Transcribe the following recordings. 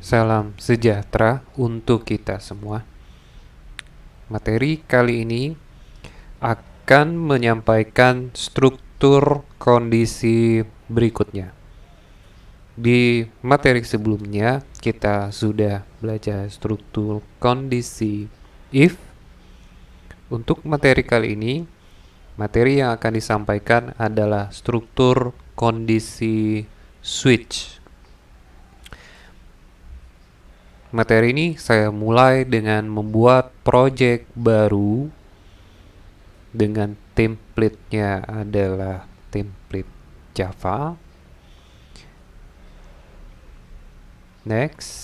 Salam sejahtera untuk kita semua. Materi kali ini akan menyampaikan struktur kondisi berikutnya. Di materi sebelumnya kita sudah belajar struktur kondisi if. Untuk materi kali ini, materi yang akan disampaikan adalah struktur kondisi switch. Materi ini saya mulai dengan membuat project baru dengan template-nya adalah template Java. Next.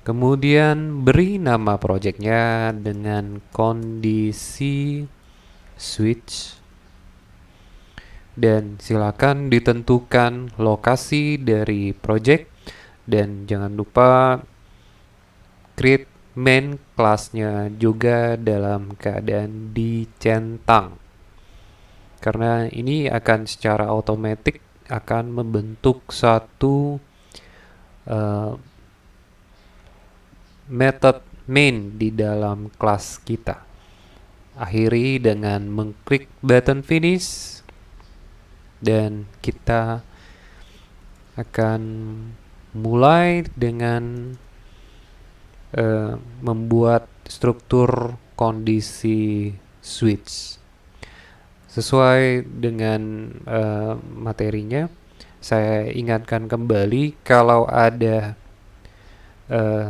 Kemudian beri nama projectnya dengan kondisi switch. Dan silakan ditentukan lokasi dari project dan jangan lupa create main class-nya juga dalam keadaan dicentang, karena ini akan secara otomatis akan membentuk satu method main di dalam kelas kita. Akhiri dengan mengklik button finish dan kita akan mulai dengan membuat struktur kondisi switch. Sesuai dengan materinya, saya ingatkan kembali kalau ada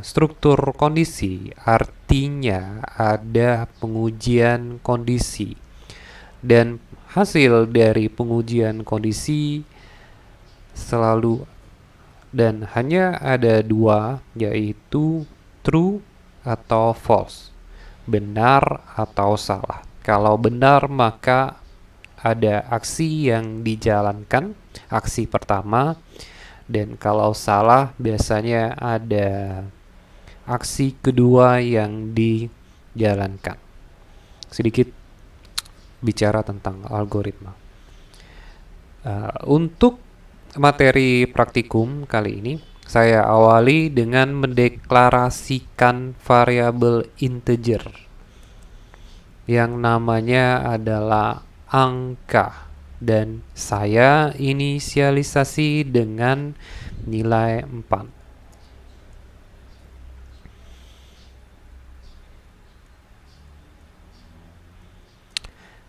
struktur kondisi artinya ada pengujian kondisi, dan hasil dari pengujian kondisi selalu dan hanya ada dua, yaitu true atau false, benar atau salah. Kalau benar maka ada aksi yang dijalankan, aksi pertama, dan kalau salah biasanya ada aksi kedua yang dijalankan. Sedikit bicara tentang algoritma. Untuk materi praktikum kali ini, saya awali dengan mendeklarasikan variabel integer yang namanya adalah angka, dan saya inisialisasi dengan nilai 4.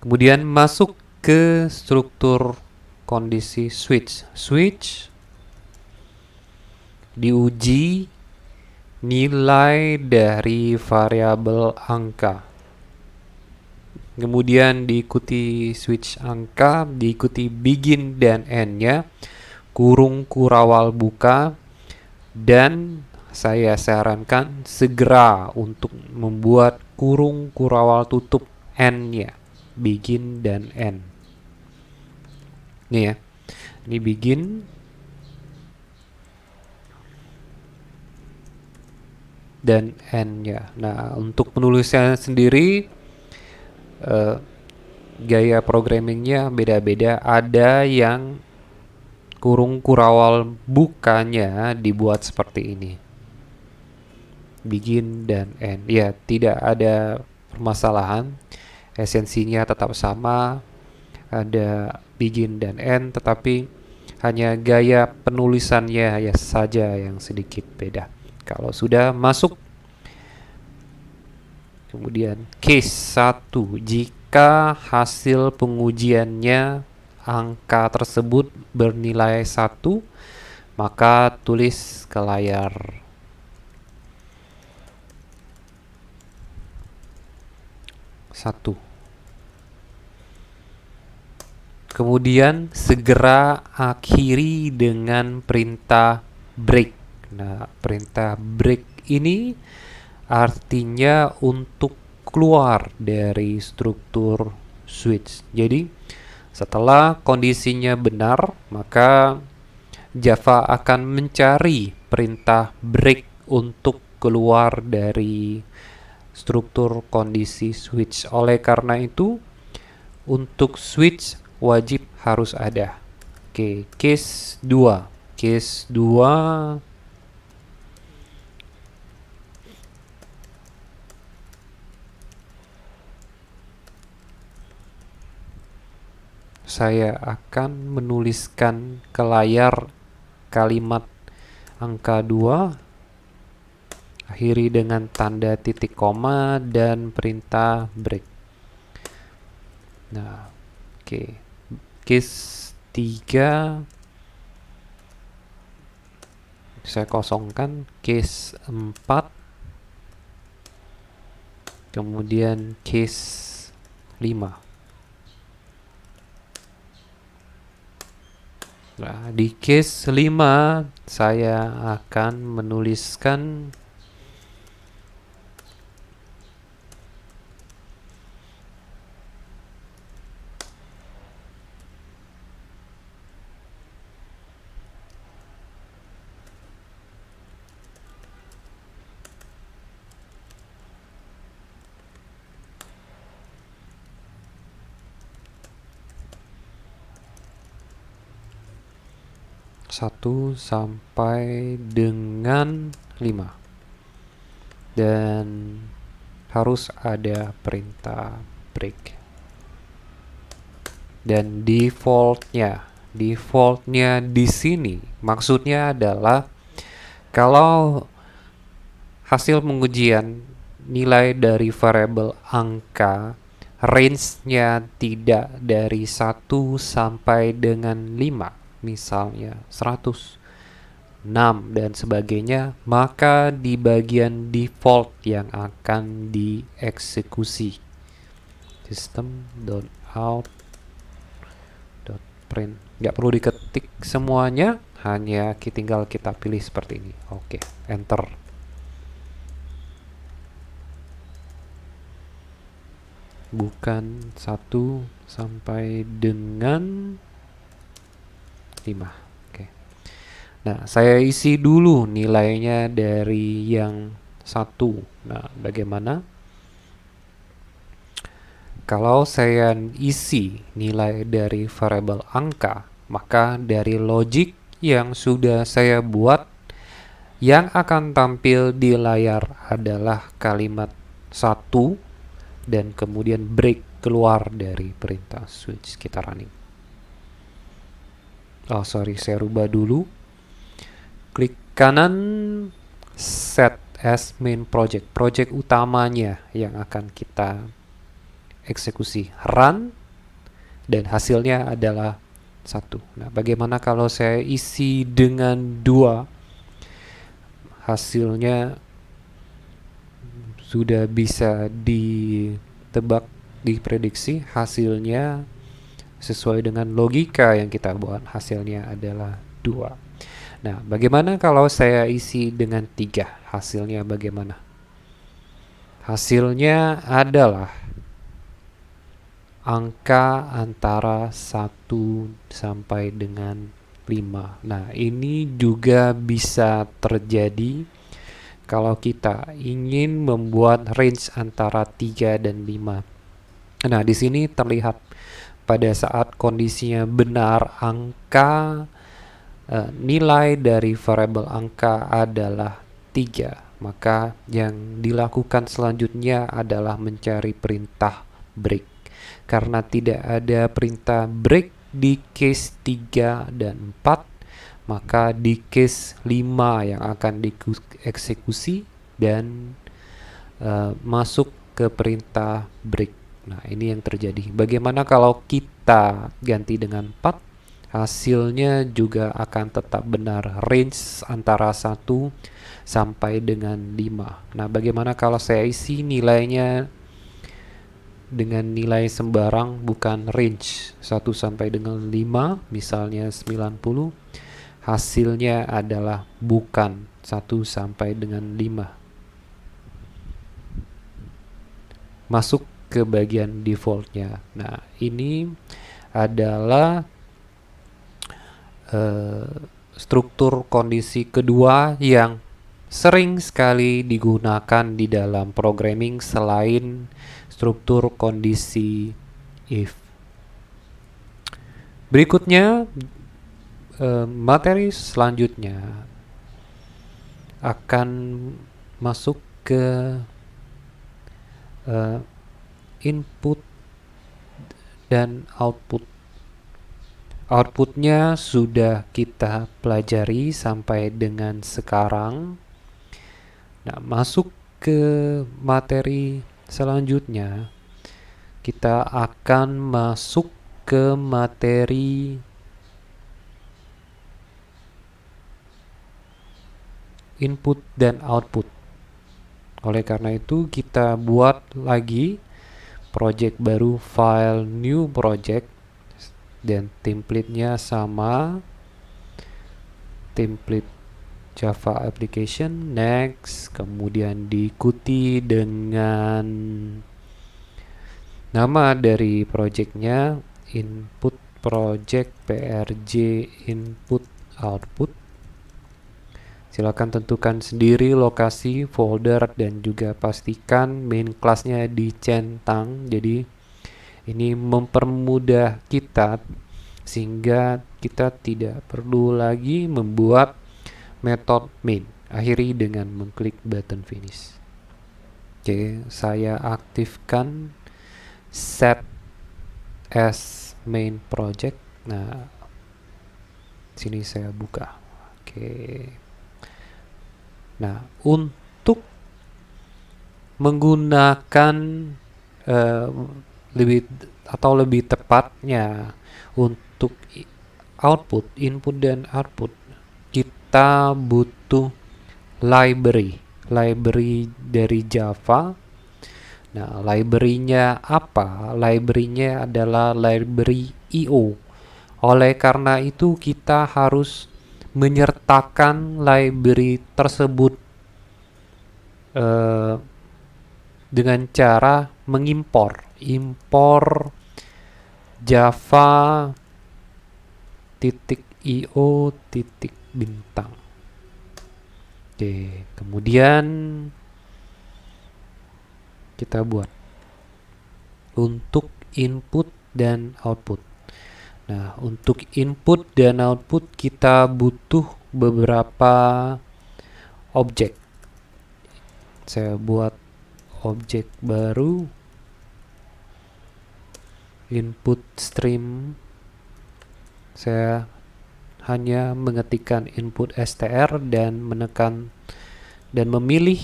Kemudian masuk ke struktur kondisi switch. Switch diuji nilai dari variabel angka. Kemudian diikuti switch angka, diikuti begin dan end-nya, kurung kurawal buka, dan saya sarankan segera untuk membuat kurung kurawal tutup end-nya, begin dan end. Ini ya, ini begin, dan end-nya. Nah, untuk penulisannya sendiri gaya programmingnya beda-beda. Ada yang kurung kurawal bukanya dibuat seperti ini, begin dan end. Ya, tidak ada permasalahan, esensinya tetap sama, ada begin dan end, tetapi hanya gaya penulisannya ya saja yang sedikit beda. Kalau sudah masuk, kemudian case 1, jika hasil pengujiannya angka tersebut bernilai 1, maka tulis ke layar. Kemudian segera akhiri dengan perintah break. Nah, perintah break ini artinya untuk keluar dari struktur switch. Jadi setelah kondisinya benar, maka Java akan mencari perintah break untuk keluar dari struktur kondisi switch. Oleh karena itu, untuk switch wajib harus ada. Oke, case 2. Case 2 saya akan menuliskan ke layar kalimat angka 2, akhiri dengan tanda titik koma dan perintah break. Nah, oke. Case 3 saya kosongkan, case 4, kemudian case 5. Nah, di case 5 saya akan menuliskan satu sampai dengan 5 dan harus ada perintah break. Dan defaultnya di sini maksudnya adalah kalau hasil pengujian nilai dari variabel angka range-nya tidak dari 1 sampai dengan 5, misalnya 100, 6 dan sebagainya, maka di bagian default yang akan dieksekusi system.out.print. Nggak perlu diketik semuanya, hanya tinggal kita pilih seperti ini. Oke, enter. Bukan 1 sampai dengan 5. Oke. Nah, saya isi dulu nilainya dari yang 1. Nah, bagaimana? Kalau saya isi nilai dari variabel angka, maka dari logic yang sudah saya buat, yang akan tampil di layar adalah kalimat 1 dan kemudian break keluar dari perintah switch kita running. Oh sorry, saya rubah dulu. Klik kanan, set as main project, project utamanya yang akan kita eksekusi, run, dan hasilnya adalah 1. Nah, bagaimana kalau saya isi dengan 2? Hasilnya sudah bisa ditebak, diprediksi, hasilnya sesuai dengan logika yang kita buat, hasilnya adalah 2. Nah, bagaimana kalau saya isi dengan 3? Hasilnya bagaimana? Hasilnya adalah angka antara 1 sampai dengan 5. Nah, ini juga bisa terjadi kalau kita ingin membuat range antara 3 dan 5. Nah, di sini terlihat pada saat kondisinya benar, angka nilai dari variabel angka adalah 3. Maka yang dilakukan selanjutnya adalah mencari perintah break. Karena tidak ada perintah break di case 3 dan 4, maka di case 5 yang akan dieksekusi dan masuk ke perintah break. Nah, ini yang terjadi. Bagaimana kalau kita ganti dengan 4? Hasilnya juga akan tetap benar, range antara 1 sampai dengan 5. Nah, bagaimana kalau saya isi nilainya dengan nilai sembarang, bukan range 1 sampai dengan 5, misalnya 90, hasilnya adalah bukan 1 sampai dengan 5. Masuk ke bagian defaultnya. Nah, ini adalah struktur kondisi kedua yang sering sekali digunakan di dalam programming selain struktur kondisi if. Berikutnya materi selanjutnya akan masuk ke input dan output. Outputnya sudah kita pelajari sampai dengan sekarang. Nah, masuk ke materi selanjutnya, kita akan masuk ke materi input dan output. Oleh karena itu, kita buat lagi project baru, file new project, dan template-nya sama, template Java application, next, kemudian diikuti dengan nama dari projectnya, input project prj input output. Silakan tentukan sendiri lokasi, folder, dan juga pastikan main class-nya dicentang. Jadi ini mempermudah kita sehingga kita tidak perlu lagi membuat metode main. Akhiri dengan mengklik button finish. Oke, saya aktifkan set as main project. Nah, sini saya buka. Oke. Nah, untuk menggunakan lebih tepatnya untuk output, input dan output, kita butuh library dari Java. Nah, library-nya apa? Library-nya adalah library IO. Oleh karena itu, kita harus menyertakan library tersebut dengan cara impor java .io .bintang. Oke, kemudian kita buat untuk input dan output. Nah, untuk input dan output kita butuh beberapa objek. Saya buat objek baru, input stream. Saya hanya mengetikkan input str dan menekan dan memilih.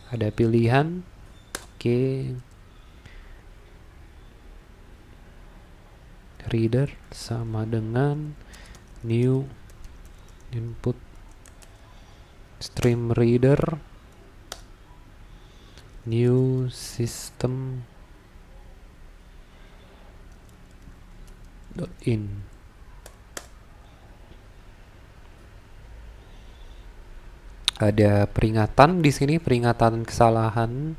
Ada pilihan. Oke. Reader sama dengan new input stream reader, new system .in. Ada peringatan di sini, peringatan kesalahan.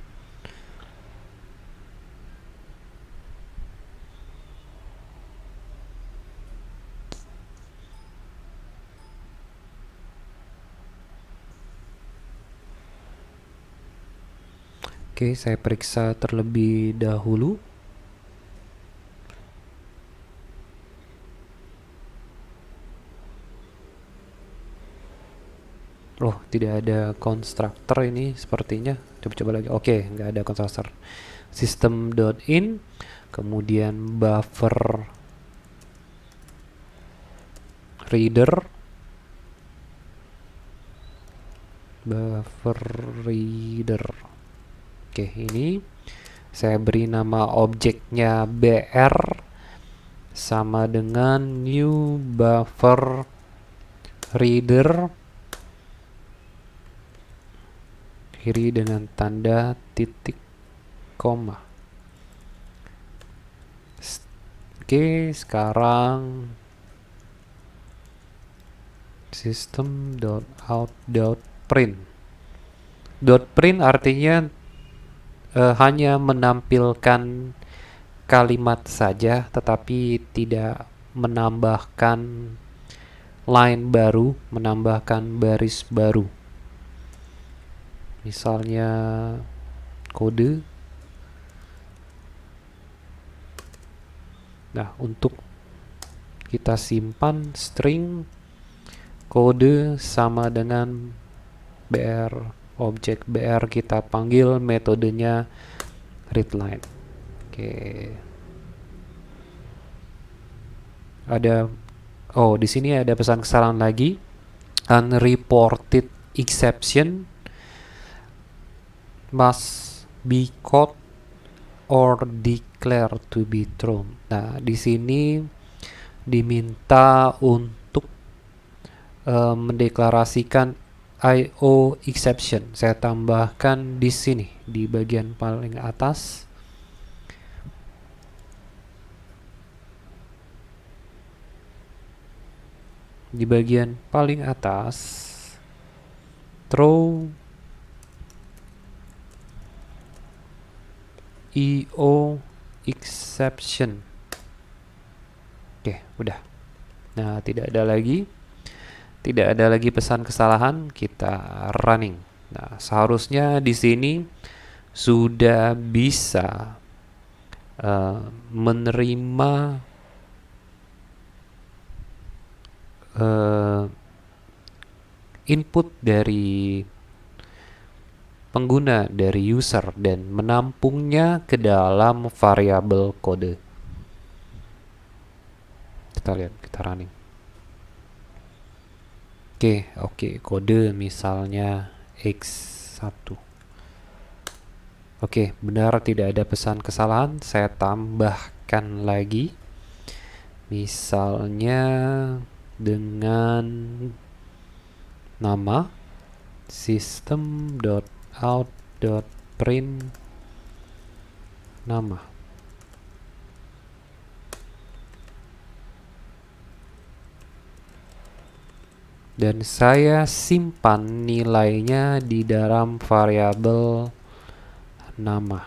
Oke, saya periksa terlebih dahulu. Loh, tidak ada constructor ini sepertinya. Coba-coba lagi. Oke, nggak ada constructor. System.in, kemudian buffer reader, Oke, ini saya beri nama objeknya br sama dengan new buffer reader, akhiri dengan tanda titik koma. Oke, sekarang system.out.print. .print artinya hanya menampilkan kalimat saja, tetapi tidak menambahkan line baru, menambahkan baris baru. Misalnya kode. Nah, untuk kita simpan string kode sama dengan br, objek br kita panggil metodenya readLine. Oke. Di sini ada pesan kesalahan lagi. Unreported exception must be caught or declared to be true. Nah, di sini diminta untuk mendeklarasikan IO exception. Saya tambahkan di sini di bagian paling atas. Di bagian paling atas, throw IO exception. Oke, udah. Nah, tidak ada lagi pesan kesalahan. Kita running. Nah, seharusnya di sini sudah bisa menerima input dari pengguna, dari user, dan menampungnya ke dalam variabel kode. Kita lihat, kita running. Oke, kode misalnya X1. Oke, benar tidak ada pesan kesalahan. Saya tambahkan lagi. Misalnya dengan nama system.out.print nama. Dan saya simpan nilainya di dalam variabel nama.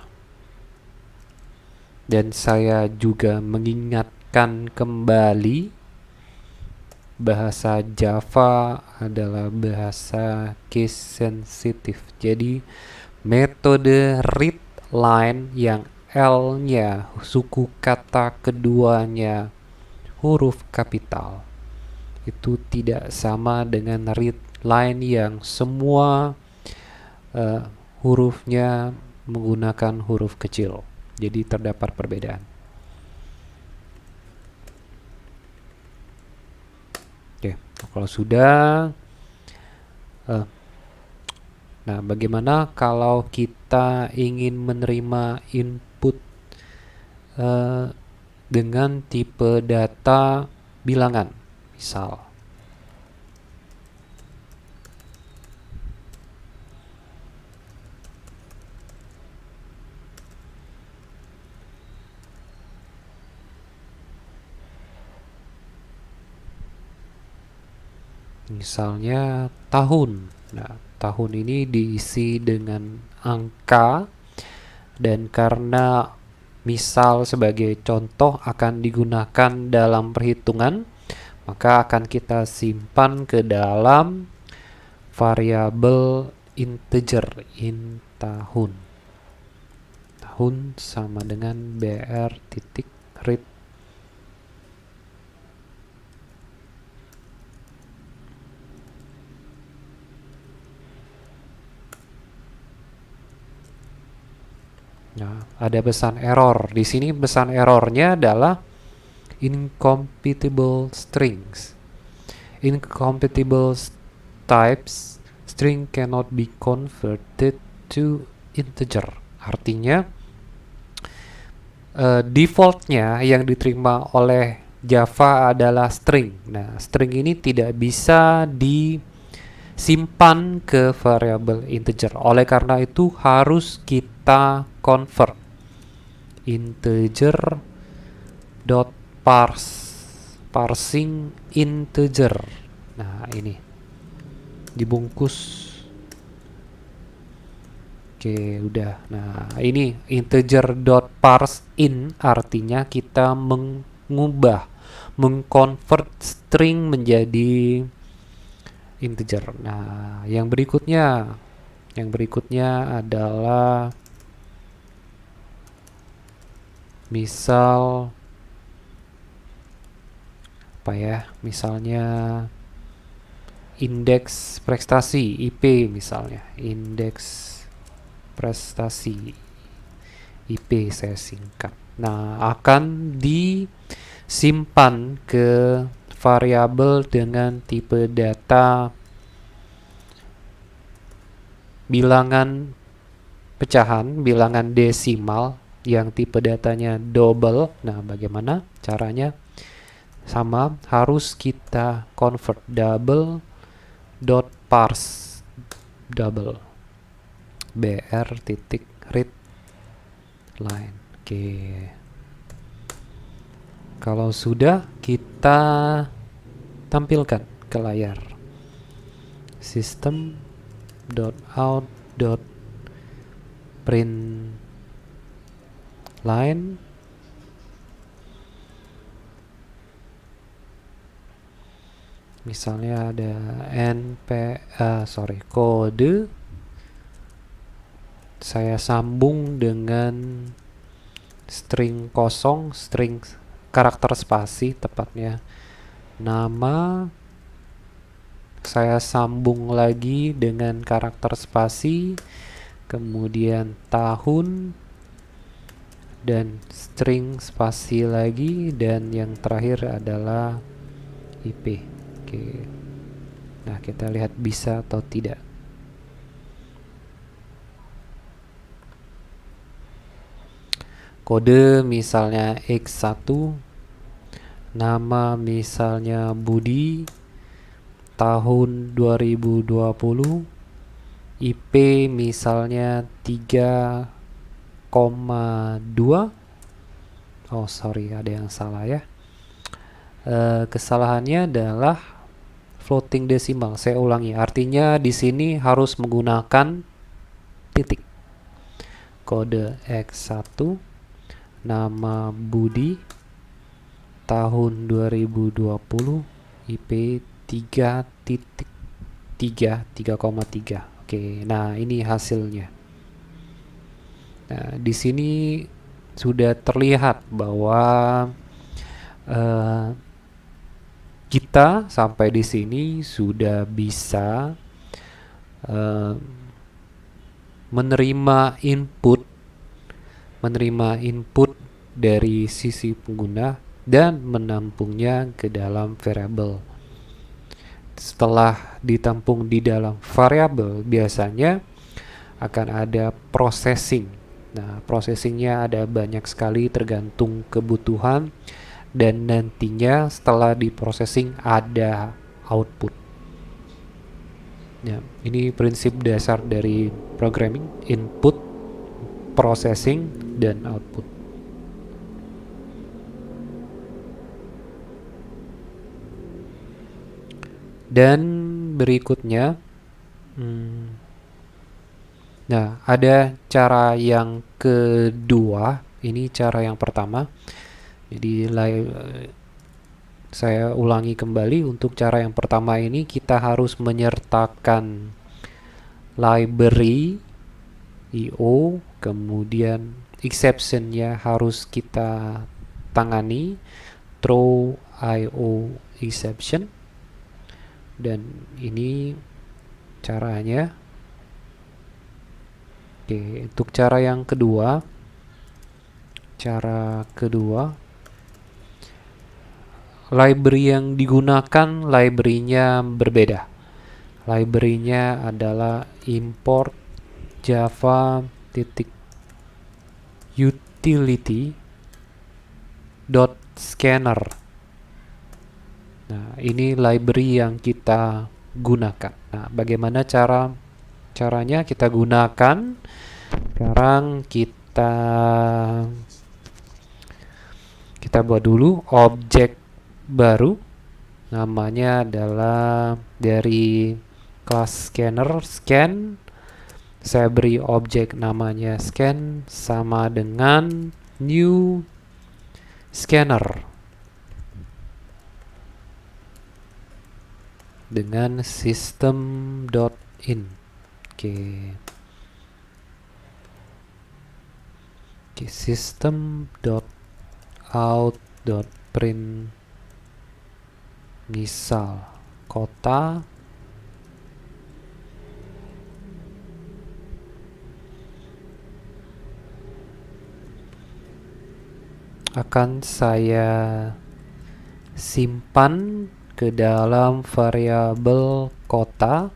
Dan saya juga mengingatkan kembali bahasa Java adalah bahasa case sensitive. Jadi metode readLine yang L-nya suku kata keduanya huruf kapital itu tidak sama dengan readLine yang semua hurufnya menggunakan huruf kecil. Jadi terdapat perbedaan. Oke, kalau sudah, nah bagaimana kalau kita ingin menerima input dengan tipe data bilangan, misal. Misalnya tahun. Nah, tahun ini diisi dengan angka, dan karena misal sebagai contoh akan digunakan dalam perhitungan, maka akan kita simpan ke dalam variabel integer in tahun. Tahun sama dengan br titik read. Nah, ada pesan error. Di sini pesan errornya adalah incompatible strings. Incompatible types string cannot be converted to integer. Artinya defaultnya yang diterima oleh Java adalah string. Nah, string ini tidak bisa disimpan ke variabel integer. Oleh karena itu harus kita convert integer dot parsing integer. Nah, ini dibungkus. Oke, udah. Nah, ini integer dot parseIn artinya kita mengconvert string menjadi integer. Nah, yang berikutnya adalah misal apa ya, misalnya indeks prestasi IP, misalnya indeks prestasi IP saya singkat. Nah, akan disimpan ke variabel dengan tipe data bilangan pecahan, bilangan desimal yang tipe datanya double. Nah, bagaimana caranya? Sama, harus kita convert double dot parse double br titik read line. Oke, kalau sudah, kita tampilkan ke layar system dot out dot print line. Misalnya ada kode, saya sambung dengan string kosong, string karakter spasi tepatnya, nama, saya sambung lagi dengan karakter spasi, kemudian tahun, dan string spasi lagi, dan yang terakhir adalah IP. Oke. Nah, kita lihat bisa atau tidak. Kode misalnya X1, nama misalnya Budi, tahun 2020, IP misalnya 3,2. Oh, sorry, ada yang salah ya. Kesalahannya adalah floating decimal. Saya ulangi, artinya di sini harus menggunakan titik. Kode X1, nama Budi, tahun 2020, IP 3,3. Oke, nah ini hasilnya. Nah, di sini sudah terlihat bahwa kita sampai di sini sudah bisa menerima input dari sisi pengguna dan menampungnya ke dalam variabel. Setelah ditampung di dalam variabel, biasanya akan ada processing. Nah, processingnya ada banyak sekali tergantung kebutuhan, dan nantinya setelah diprocessing ada output. Ya, ini prinsip dasar dari programming: input, processing, dan output. Dan berikutnya, nah, ada cara yang kedua. Ini cara yang pertama. Jadi saya ulangi kembali, untuk cara yang pertama ini kita harus menyertakan library IO, kemudian exception-nya harus kita tangani, throw IO exception, dan ini caranya. Oke, untuk cara kedua, library yang digunakan, library-nya berbeda. Library-nya adalah import java utility .scanner. Nah, ini library yang kita gunakan. Nah, bagaimana caranya kita gunakan? Sekarang kita buat dulu objek baru, namanya adalah dari kelas scanner, scan. Saya beri objek namanya scan sama dengan new scanner dengan system.in. Oke, system.out.print misal kota akan saya simpan ke dalam variabel kota.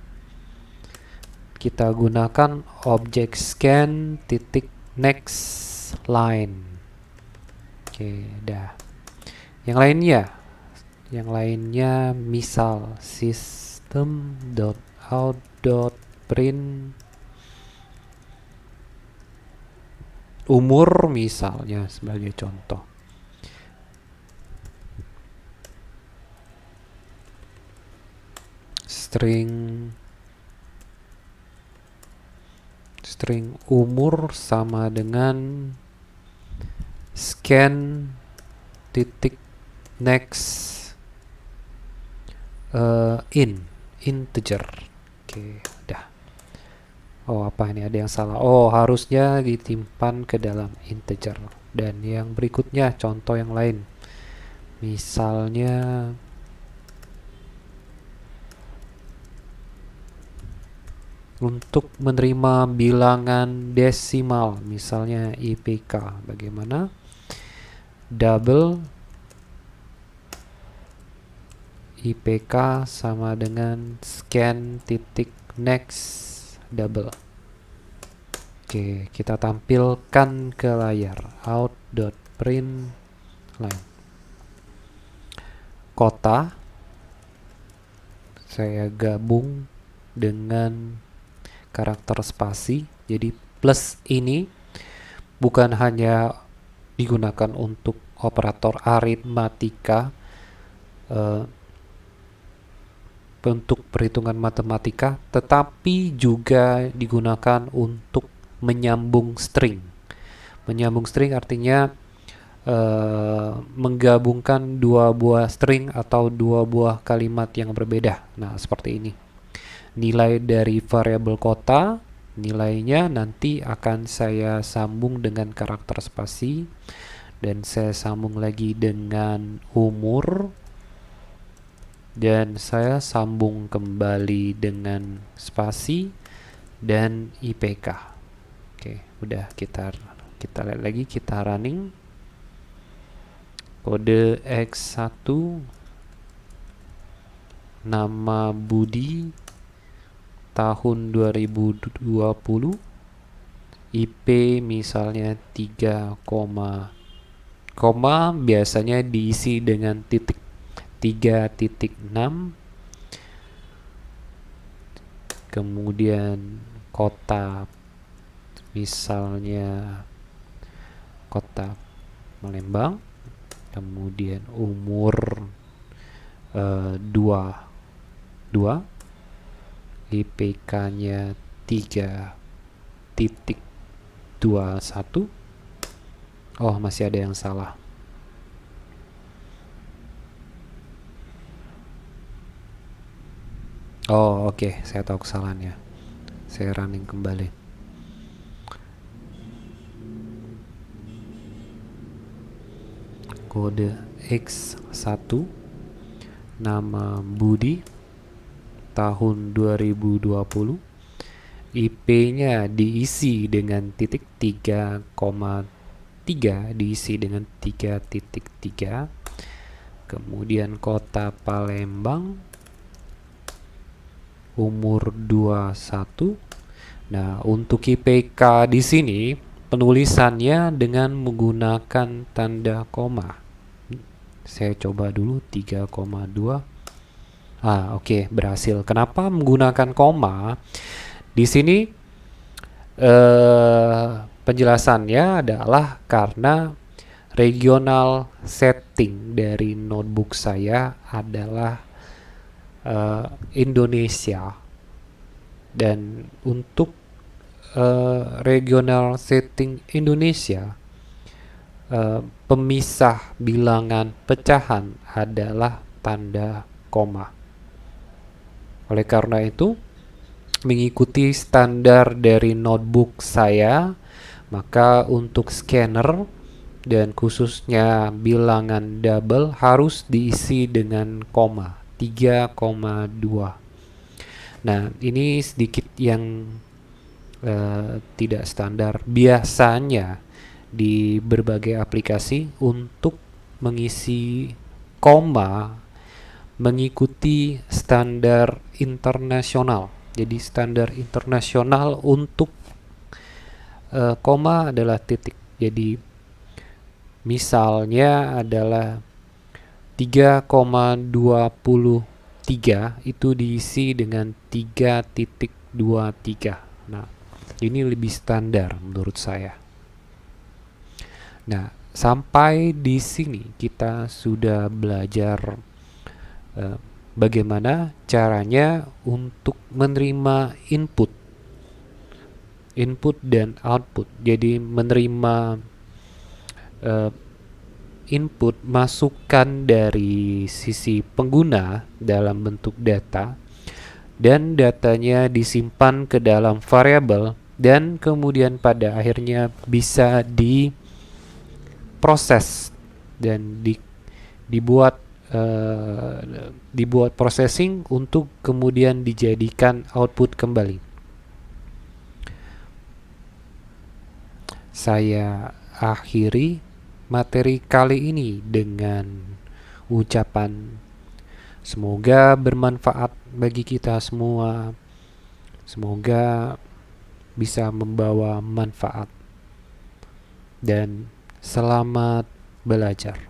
Kita gunakan objek scan titik next line. Oke, dah. Yang lainnya misal system.out.print umur misalnya sebagai contoh. String umur sama dengan scan titik next integer. Oke, udah. Oh, apa ini, ada yang salah. Oh, harusnya ditimpan ke dalam integer. Dan yang berikutnya contoh yang lain. Misalnya untuk menerima bilangan desimal, misalnya IPK, bagaimana? Double IPK sama dengan scan titik next double. Oke, kita tampilkan ke layar out.print line. Kota saya gabung dengan karakter spasi. Jadi plus ini bukan hanya digunakan untuk operator aritmatika, untuk perhitungan matematika, tetapi juga digunakan untuk menyambung string. Menyambung string artinya menggabungkan dua buah string atau dua buah kalimat yang berbeda. Nah, seperti ini. Nilai dari variabel kota, nilainya nanti akan saya sambung dengan karakter spasi, dan saya sambung lagi dengan umur, dan saya sambung kembali dengan spasi dan IPK. Oke, udah, kita lihat lagi, kita running. Kode X1, nama Budi, tahun 2020, IP misalnya 3, koma biasanya diisi dengan titik 3.6, kemudian kota misalnya kota Palembang, kemudian umur 22, IPK-nya 3.21. Oh, masih ada yang salah. Oh, oke, saya tahu kesalahannya. Saya running kembali. Kode X1, nama Budi, tahun 2020, IP-nya diisi dengan titik 3,3, diisi dengan 3.3, kemudian kota Palembang, umur 21. Nah, untuk IPK di sini penulisannya dengan menggunakan tanda koma. Saya coba dulu 3,2. Oke, berhasil. Kenapa menggunakan koma? Di sini penjelasannya adalah karena regional setting dari notebook saya adalah Indonesia, dan untuk regional setting Indonesia, pemisah bilangan pecahan adalah tanda koma. Oleh karena itu, mengikuti standar dari notebook saya, maka untuk scanner dan khususnya bilangan double harus diisi dengan koma, 3,2. Nah, ini sedikit yang tidak standar. Biasanya di berbagai aplikasi untuk mengisi koma mengikuti standar internasional. Jadi standar internasional untuk koma adalah titik. Jadi misalnya adalah 3,23 itu diisi dengan 3,23. Nah, ini lebih standar menurut saya. Nah, sampai di sini kita sudah belajar bagaimana caranya untuk menerima input dan output. Jadi menerima input masukan dari sisi pengguna dalam bentuk data, dan datanya disimpan ke dalam variabel dan kemudian pada akhirnya bisa diproses dan dibuat processing untuk kemudian dijadikan output kembali. Saya akhiri materi kali ini dengan ucapan semoga bermanfaat bagi kita semua. Semoga bisa membawa manfaat dan selamat belajar.